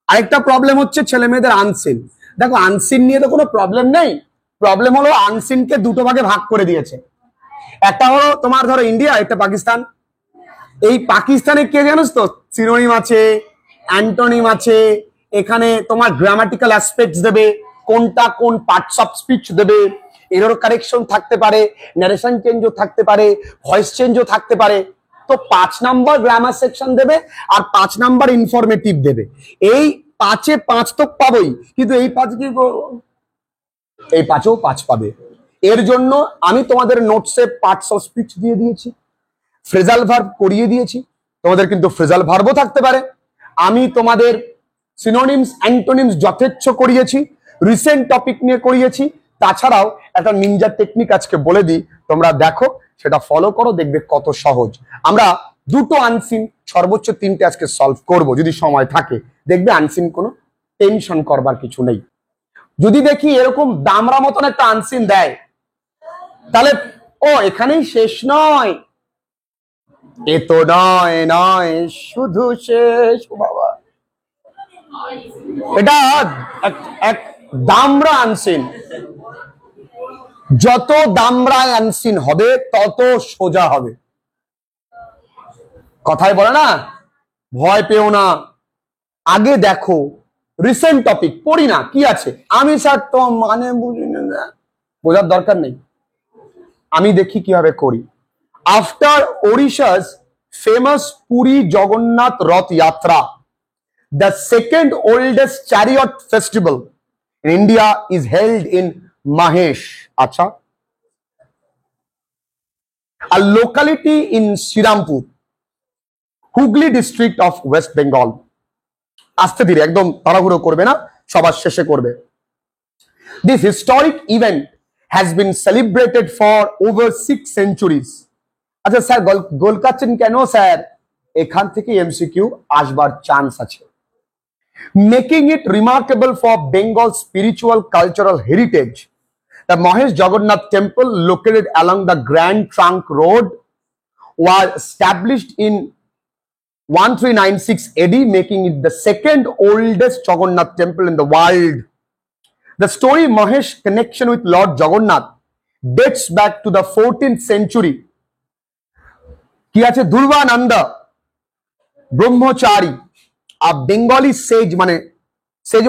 আরেকটা প্রবলেম হচ্ছে ছেলে মেয়েদের আনসিন। দেখো আনসিন নিয়ে তো কোনো প্রবলেম নেই, প্রবলেম হলো আনসিনকে দুটো ভাগে ভাগ করে দিয়েছে। একটা হলো তোমার ধরো ইন্ডিয়া, একটা পাকিস্তান। এই পাকিস্তানে কে জানোস তো সিনোনিম আছে, অ্যান্টোনিম আছে, এখানে তোমার গ্রামাটিক্যাল অ্যাসপেক্টস দেবে, কোনটা কোন পার্টস অফ স্পিচ দেবে, এরর কারেকশন থাকতে পারে, ন্যারেশন চেঞ্জও থাকতে পারে, ভয়েস চেঞ্জও থাকতে পারে। তো 5 নাম্বার গ্রামার সেকশন দেবে আর 5 নাম্বার ইনফরমেটিভ দেবে। এই 5-এ 5 তো পাবোই, কিন্তু এই 5 কি এই 5-এও 5 পাবে। এর জন্য আমি তোমাদের নোটসে পার্টস অফ স্পিচ দিয়ে দিয়েছি, ফ্রেজাল ভার্ব করিয়ে দিয়েছি, তোমাদের কিন্তু ফ্রেজাল ভার্বও থাকতে পারে। আমি তোমাদের সিনোনিমস অ্যান্টোনিমস যথেচ্ছ করিয়েছি, রিসেন্ট টপিক নিয়ে করিয়েছি। তাছাড়াও একটা নিনজা টেকনিক আজকে বলে দিই, তোমরা দেখো, সেটা ফলো করো, দেখবে কত সহজ। আমরা দুটো আনসিন, সর্বোচ্চ 3টে আজকে সলভ করব যদি সময় থাকে। দেখবে আনসিন কোনো টেনশন করবার কিছু নেই। যদি দেখি এরকম দামরা মতন একটা আনসিন দেয়, তাহলে ও এখানেই শেষ নয়, এ তো নয় নয় শুধু শেষ। বাবা, এটা এক দামরা আনসিন। যত দামরা আনসিন হবে তত সোজা হবে। কথায় বলে না, ভয় পেও না, আগে দেখো রিসেন্ট টপিক পড়ি না কি আছে। আমি স্যার তো মানে বুঝি না, বোঝার দরকার নেই, আমি দেখি কিভাবে করি। After Odisha's famous Puri Jagannath Rath Yatra, the second oldest chariot festival in India is held in Mahesh, acha, a locality in Shirampur, Hooghly district of West Bengal. আস্তে ধীরে, একদম তাড়াহুড়ো করবে না, সবার শেষে করবে। This historic event has been celebrated for over 6 centuries. আচ্ছা স্যার গোল কাচ্ছেন কেন স্যার? এখান থেকে এমসিকিউ আসবার চান্স আছে। Making it remarkable for Bengal's spiritual cultural heritage, the Mahesh Jagannath temple located along the Grand Trunk Road was established in 1396 AD, making it the second oldest Jagannath temple in the world. The story Mahesh connection with Lord Jagannath dates back to the 14th century. কি আছে? দুর্বানন্দ ব্রহ্মচারী, a Bengali sage,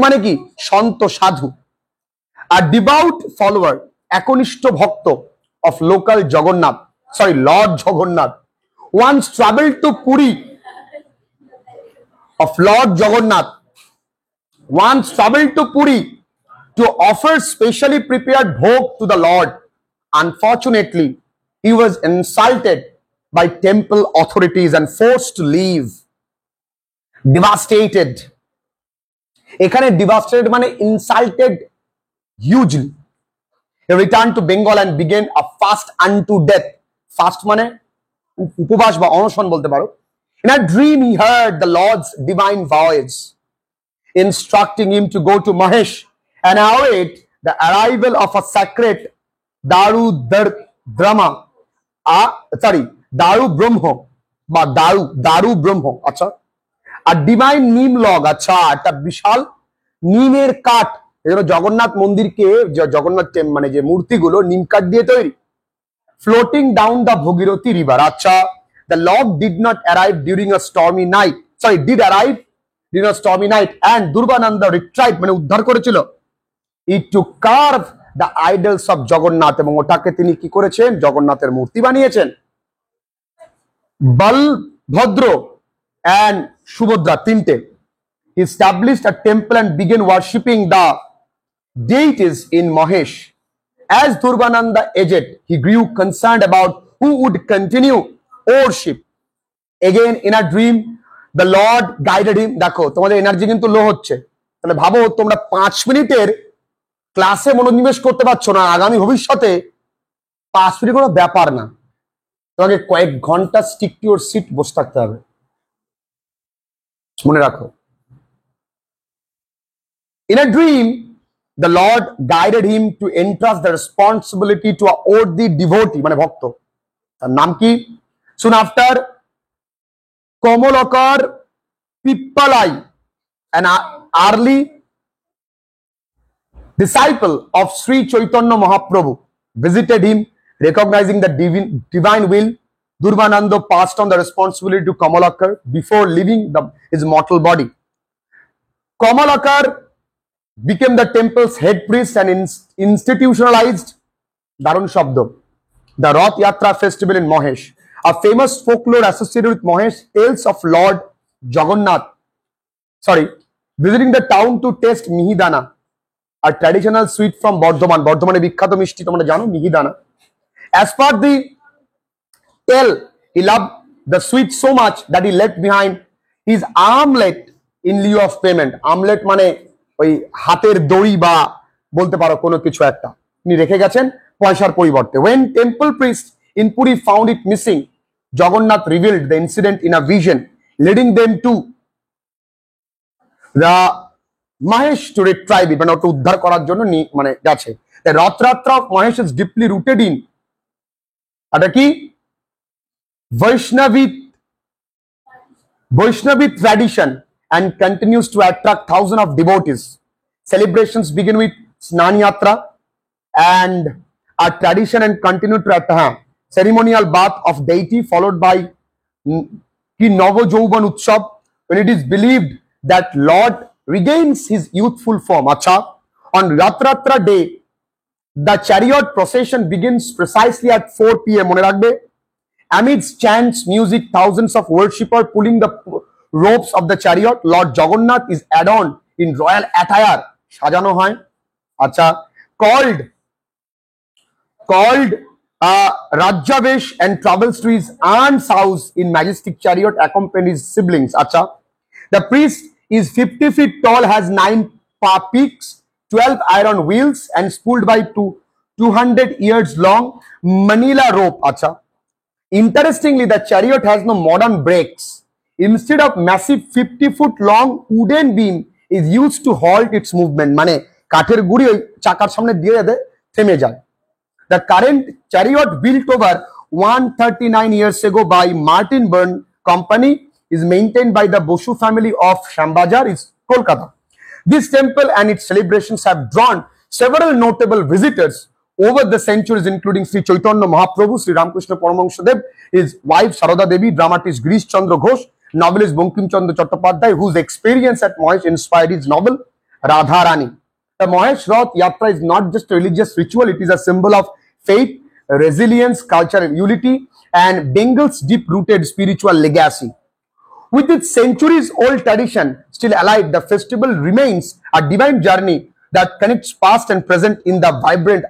মানে কি? সন্ত সাধু, a devout follower, একনিষ্ঠ ভক্ত of Lord Jagannath, once traveled to Puri to offer specially prepared bhog to the Lord. Unfortunately, he was insulted by temple authorities and forced to leave. Devastated, এখানে devastated মানে insulted hugely. He returned to Bengal and began a fast unto death. Fast মানে উপবাস বা অনশন বলতে পারো। In a dream he heard the Lord's divine voice instructing him to go to Mahesh and await the arrival of a sacred Daru Brahma বা দারু ব্রহ্ম, আচ্ছা, আর divine নিম লগ, আচ্ছা, একটা বিশাল নিমের কাঠ। এজন্য জগন্নাথ মন্দিরকে, জগন্নাথ মানে যে মূর্তিগুলো নিম কাঠ দিয়ে তৈরি। Floating down the Bhagirathi river, আচ্ছা। The lord did not arrive during a stormy night, did arrive during a stormy night and Durbananda retrieve মানে উদ্ধার করেছিল। It to carve the idols of Jagannath, এবং ওটাকে তিনি কি করেছেন? জগন্নাথের মূর্তি বানিয়েছেন। বলভদ্র and Subhadra, তিনটে। He established a temple and began worshipping the deities in Mahesh. As Durbananda aged, he grew concerned about who would continue worship. Again in a dream, the Lord guided him. দেখো তোমাদের energy কিন্তু লো হচ্ছে, তাহলে ভাবো তোমরা 5 মিনিটের ক্লাসে মনোনিবেশ করতে পারছো না, আগামী ভবিষ্যতে 5 মিনিট কোনো ব্যাপার না, তোমাকে কয়েক ঘন্টা স্টিক টু ইউর সিট বসে থাকতে হবে। মনে রাখো। In a dream, the Lord guided him to entrust the responsibility to a worthy devotee, মানে ভক্ত, তার নাম কি? Soon after, Komalakar Pippalai, early disciple of Sri Chaitanya Mahaprabhu visited him, recognizing the divine will. Durvananda passed on the responsibility to Kamalakar before leaving his mortal body. Kamalakar became the temple's head priest and institutionalized Darun Shabdo, the Rath Yatra festival in Mahesh. A famous folklore associated with Mahesh tales of Lord Jagannath, visiting the town to taste Mihidana, a traditional sweet from Bardhaman. Bardhamane বিখ্যাত মিষ্টি তোমরা জানো মিহিদানা. As per the tale, he loved the sweet so much that he left behind his armlet in lieu of payment. Armlet মানে ওই হাতের দড়ি বা বলতে পারো কোনো কিছু একটা তিনি রেখে গেছেন পয়সার পরিবর্তে. When temple priest in Puri found it missing, Jagannath revealed the incident in a vision, leading them to the Mahesh to retrieve it, মানে ওটা উদ্ধার করার জন্য মানে গেছে. The Rath Yatra of Mahesh is deeply rooted in এটা কি Vaishnavi tradition and continues to attract thousands of devotees. Celebrations begin with Snan Yatra and a tradition and continue to attract ceremonial bath of deity followed by Ki Nava Jouban Utsav, when it is believed that Lord regains his youthful form. Acha, on Rath Yatra day, the chariot procession begins precisely at 4 p.m. Mone rakhbe. Amidst chants, music, thousands of worshippers pulling the ropes of the chariot. Lord Jagannath is adorned in royal attire. Sajano hoy. Acha, called Rajyavesh, and travels to his aunt's house in majestic chariot, accompanied his siblings. Acha, the priest is 50 feet tall, has 9 peaks, 12 iron wheels, and spooled by 200 years long Manila rope. Acha. Interestingly, the chariot has no modern brakes. Instead of massive 50-foot long wooden beam is used to halt its movement. মানে কাঠের গুড়ি ওই চাকার সামনে দিয়ে দেয় থেমে যায়. The current chariot built over 139 years ago by Martin Byrne Company is maintained by the Bosu family of Shambhajar, is Kolkata. This temple and its celebrations have drawn several notable visitors over the centuries, including Sri Chaitanya Mahaprabhu, Sri Ramakrishna Paramahansa, his wife Sarada Devi, dramatist Girish Chandra Ghosh, novelist Bankim Chandra Chattopadhyay, whose experience at Mahesh inspired his novel Radharani. The Mahesh Rath Yatra is not just a religious ritual, it is a symbol of faith, resilience, culture, and unity, and Bengal's deep-rooted spiritual legacy. With its centuries-old tradition still alive, the festival remains a divine journey that connects past and present in the vibrant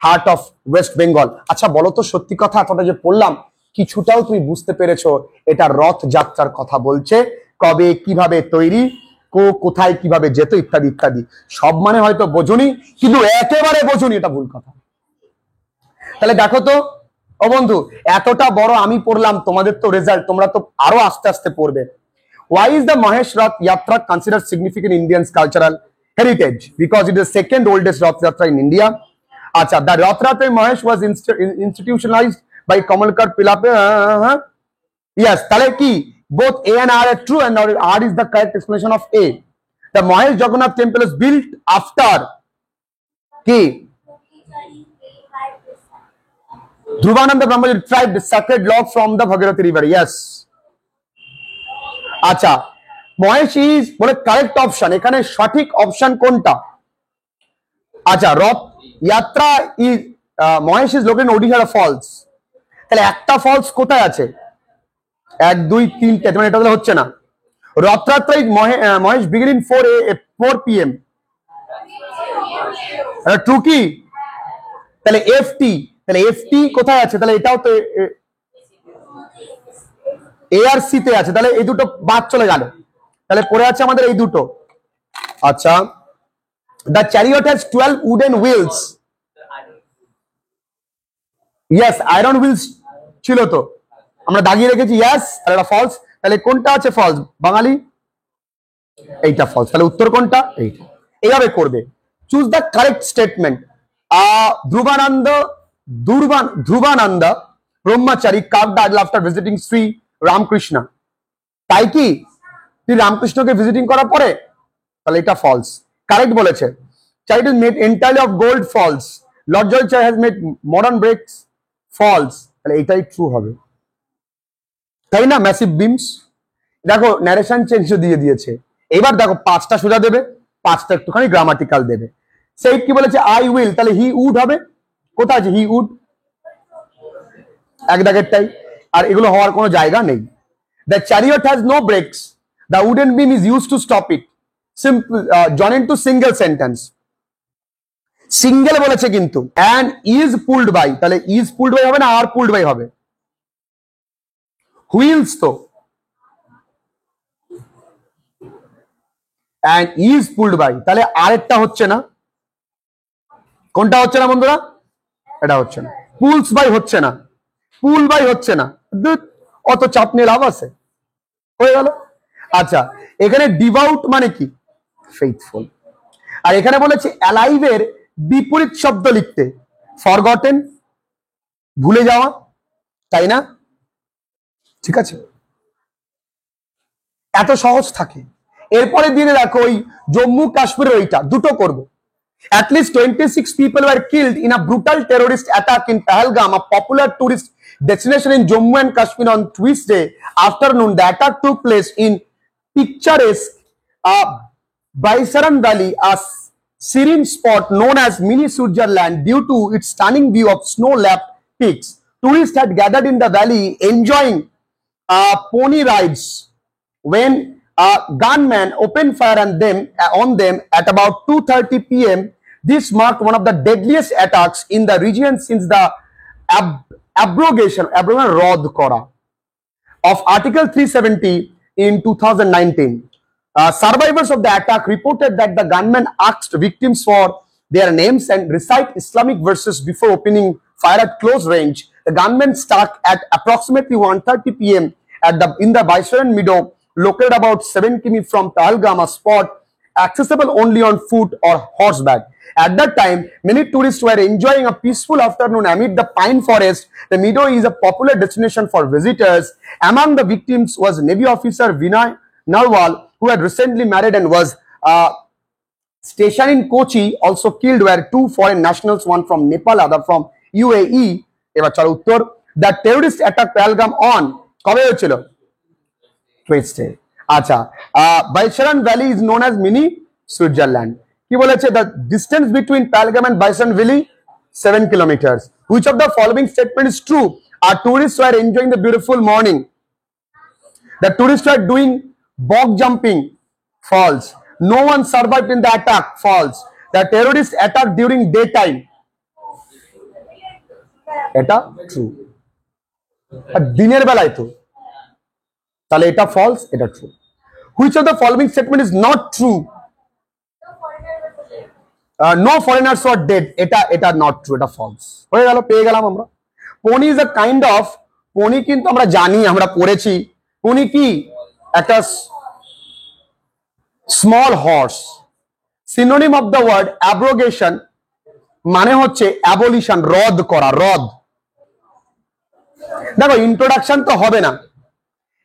heart of West Bengal. আচ্ছা বলো তো সত্যি কথা, এতটা যে পড়লাম কিছুটাও তুমি বুঝতে পেরেছো এটা রথ যাত্রার কথা বলছে, কবে কিভাবে তৈরি, কোথায় কিভাবে যেত ইত্যাদি ইত্যাদি, সব মানে হয়তো বোঝনি কিন্তু একেবারে বোঝনি এটা ভুল কথা. তাহলে দেখো তো ও বন্ধু, এতটা বড় আমি পড়লাম, তোমাদের তো রেজাল্ট তোমরা তো আরো আস্তে আস্তে পড়বে. Why is the Mahesh Rath Yatra considered significant Indian cultural heritage? Because it is the second oldest Rath Yatra in India. Acha, the Rath Yatra in Mahesh was institutionalized by Kamalakar Pilapa. Yes, তাহলে কি both A and R are true, and R is the correct explanation of A. The Mahesh Jagannath temple is built after কি Dhruvananda Brahmaji retrieved the sacred log from the Bhagirathi river. Yes. আচ্ছা, Mahesh is বলে correct option, এখানে সঠিক option কোনটা? আচ্ছা, Rath Yatra is Mahesh is located in Odisha false. তাহলে একটা false কোথায় আছে? 1 2 3 মানে এটা তাহলে হচ্ছে না. Rathyatra is Mahesh begin in 4 PM. True কি? তাহলে এফটি, তাহলে এফটি কোথায় আছে? তাহলে এটাও তো ARC তে আছে, তাহলে এই দুটো বাদ চলে গেল, তাহলে পড়ে আছে আমাদের এই দুটো. আচ্ছা, the chariot has 12 wooden wheels. Yes, iron wheels ছিল তো, আমরা দাগিয়ে রেখেছি. Yes, তাহলে এটা ফলস. তাহলে কোনটা আছে ফলস বাঙালি? এইটা ফলস. তাহলে উত্তর কোনটা? এইটা. এইভাবে করবে. Choose the correct statement. Dhruvananda Brahmachari carved the idol after visiting Sri Ramakrishna. তাই কি তুই রামকৃষ্ণকে ভিজিটিং করার পরে তাহলে এটা ফলস। কারেক্ট বলেছে। Child is made entirely of gold, false. Lord George has made modern brakes, false. তাহলে এটাই ট্রু হবে, তাই না? Massive beams. দেখো ন্যারেশন চেঞ্জ দিয়ে দিয়েছে। এবার দেখো 5টা সোজা দেবে, 5টা একটুখানি গ্রামাটিক্যাল দেবে। সেই কি বলেছে, আই উইল, তাহলে হি উড হবে। কোথায় আছে হি উড? এক দাগেরটাই। আর এগুলো হওয়ার কোনো জায়গা নেই। The chariot has no brakes, the wooden beam is use to stop it. Simple, join into single sentence. Single বলেছে কিন্তু, অ্যান্ড ইজ পুলড বাই, তাহলে ইজ পুলড বাই হবে না আর পুলড বাই হবে? হুইলস তো, অ্যান্ড ইজ পুলড বাই, তাহলে আরেকটা হচ্ছে না। কোনটা হচ্ছে না বন্ধুরা? এটা হচ্ছে না। পুলস বাই হচ্ছে না, পুল বাই হচ্ছে না। অত চাপ নিয়ে লাভ আছে? হয়ে গেল। আচ্ছা, এখানে ডিভাউট মানে কি? ফেইথফুল। আর এখানে বলেছে অ্যালাইভের বিপরীত শব্দ লিখতে, ফরগটেন, ভুলে যাওয়া, তাই না? ঠিক আছে, এত সহজ থাকে। এরপরে দিনে দেখো ওই জম্মু কাশ্মীরের ওইটা দুটো করবো। At least 26 people were killed in a brutal terrorist attack in Pahalgam, a popular tourist destination in Jammu and Kashmir, on Tuesday afternoon. The attack took place in picturesque Baisaran Valley, a serene spot known as Mini Switzerland due to its stunning view of snow-lapped peaks. Tourists had gathered in the valley enjoying pony rides when a gunman opened fire on them at about 2:30 p.m. This marked one of the deadliest attacks in the region since the abrogation রদ করা of Article 370 in 2019. Survivors of the attack reported that the gunman asked victims for their names and recite Islamic verses before opening fire at close range. The gunman struck at approximately 1:30 p.m. in the Baisaran meadow, located about 7 km from Pahalgam, a spot accessible only on foot or horseback. At that time, many tourists were enjoying a peaceful afternoon amid the pine forest. The meadow is a popular destination for visitors. Among the victims was Navy officer Vinay Narwal, who had recently married and was stationed in Kochi. Also killed were 2 foreign nationals, one from Nepal, other from UAE. এবার চলো উত্তর। The terrorist attack Pahalgam on কবে হয়েছিল? Tuesday. আচ্ছা, Baisaran Valley is known as Mini Switzerland. কি বলেছে? The distance between Pahalgam and Baisaran Valley 7 kilometers. Which of the following statement is true? Our tourists were enjoying the beautiful morning. The tourists were doing bog jumping, false. No one survived in the attack, false. The terrorists attacked during daytime, এটা true. দিনের বেলায় তো, তাহলে এটা false, এটা true. Which of the following statement is not true? No foreigners were dead, এটা not true, এটা false. হয়ে গেল, পেয়ে গেলাম আমরা। Pony is a kind of, pony কিন্তু আমরা জানি, আমরা পড়েছি। পনি কি? একটা small horse. Synonym of the word abrogation মানে হচ্ছে অ্যাবলিশন, রদ করা, রদ। দেখো ইন্ট্রোডাকশন তো হবে না,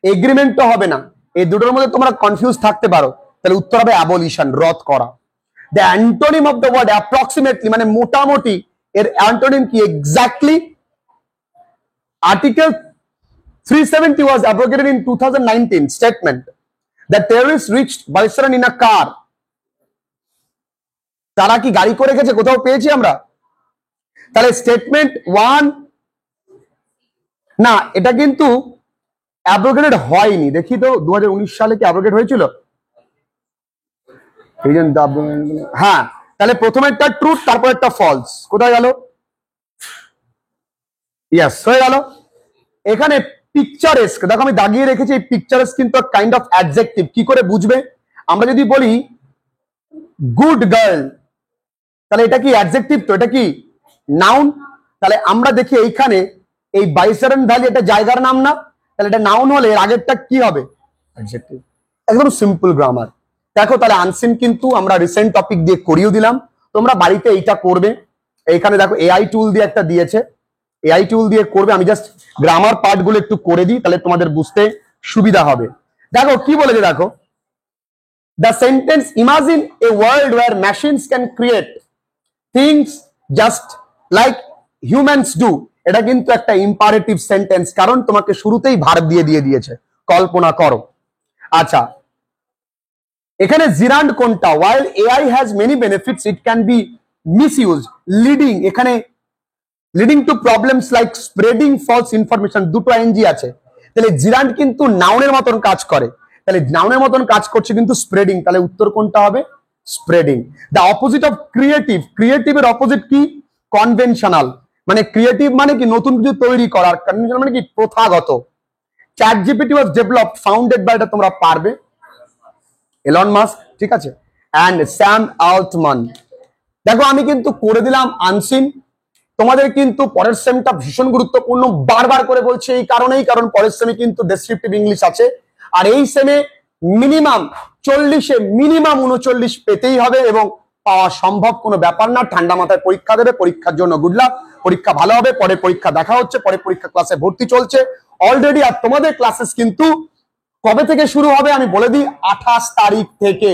এগ্রিমেন্ট তো হবে না, এই দুটোর মধ্যে তোমরা কনফিউজ থাকতে পারো, তাহলে উত্তর হবে অ্যাবলিশন, রদ করা। The antonym of the word approximately মানে মোটামুটি, এর অ্যান্টোনিম কি? Exactly. Article 370 was abrogated in 2019 statement. The terrorists reached Baisaran in a car. তারা কি গাড়ি করে গেছে? কোথাও পেয়েছি আমরা? তাহলে স্টেটমেন্ট 1 না, এটা কিন্তু অ্যাব্রোগেটেড হয়নি। দেখি তো 2019 সালে কি অ্যাব্রোগেট হয়েছিল? হ্যাঁ, তাহলে প্রথমেরটা ট্রু, তারপর একটা ফলস। কোথায় গেল? ইয়েস, হয়ে গেল। এখানে পিকচারেস্ক, দেখো আমি দাগিয়ে রেখেছি, এই পিকচারেস্ক কিন্তু কাইন্ড অফ অ্যাডজেক্টিভ। কি করে বুঝবে? আমরা যদি বলি গুড গার্ল, তাহলে এটা কি অ্যাডজেক্টিভ? তো এটা কি নাউন? তাহলে আমরা দেখি এইখানে এই বাইসারান ভ্যালি এটা জায়গার নাম না, তাহলে এটা নাউন হলে এর আগেরটা কি হবে? অ্যাডজেক্টিভ। একদম সিম্পল গ্রামার। দেখো তাহলে আনসিন কিন্তু আমরা রিসেন্ট টপিক দিয়ে করিয়ে দিলাম, তোমরা বাড়িতে এইটা করবে। এইখানে দেখো এআই টুল দিয়ে একটা দিয়েছে, এআই টুল দিয়ে করবে। আমি জাস্ট গ্রামার পার্ট গুলো একটু করে দিই, তাহলে তোমাদের বুঝতে সুবিধা হবে। দেখো কি বলেছে, দেখো the sentence imagine a world where machines can create things just like humans do, এটা কিন্তু একটা ইম্পারেটিভ সেন্টেন্স, কারণ তোমাকে শুরুতেই ভার্ব দিয়ে দিয়েছে, কল্পনা করো। আচ্ছা, এখানে জিরান্ড কোনটা? while AI has many benefits it can be misused, leading, এখানে leading to problems like spreading false information, দুটো এনজি আছে, তাহলে জিরান্ড কিন্তু নাউনের মতন কাজ করে, তাহলে নাউনের মতন কাজ করছে কিন্তু স্প্রেডিং, তাহলে উত্তর কোনটা হবে? Spreading. The opposite of creative, ক্রিয়েটিভের অপোজিট কি? কনভেনশনাল, মানে ক্রিয়েটিভ মানে কি নতুন কিছু তৈরি করার, কনভেনশনাল মানে কি প্রথাগত। ChatGPT was developed founded by, এটা তোমরা পারবে, এলন মাস্ক, ঠিক আছে, অ্যান্ড স্যাম আল্টমান। দেখো আমি কিন্তু করে দিলাম আনসিন, তোমাদের কিন্তু পরের সেমটা ভীষণ গুরুত্বপূর্ণ, বারবার করে বলছি এই কারণেই, কারণ পরের সেমে কিন্তু ডেসক্রিপটিভ ইংলিশ আছে, আর এই সেমে মিনিমাম 40-এ মিনিমাম 39 পেতেই হবে, এবং পাওয়া সম্ভব কোনো ব্যাপার না। ঠান্ডা মাথায় পরীক্ষা দেবে, পরীক্ষার জন্য গুড লাক, পরীক্ষা ভালো হবে, পরে পরীক্ষা দেখা হচ্ছে, পরে পরীক্ষা ক্লাসে ভর্তি চলছে অলরেডি। আর তোমাদের ক্লাসেস কিন্তু কবে থেকে শুরু হবে আমি বলে দিই, 28 তারিখ থেকে।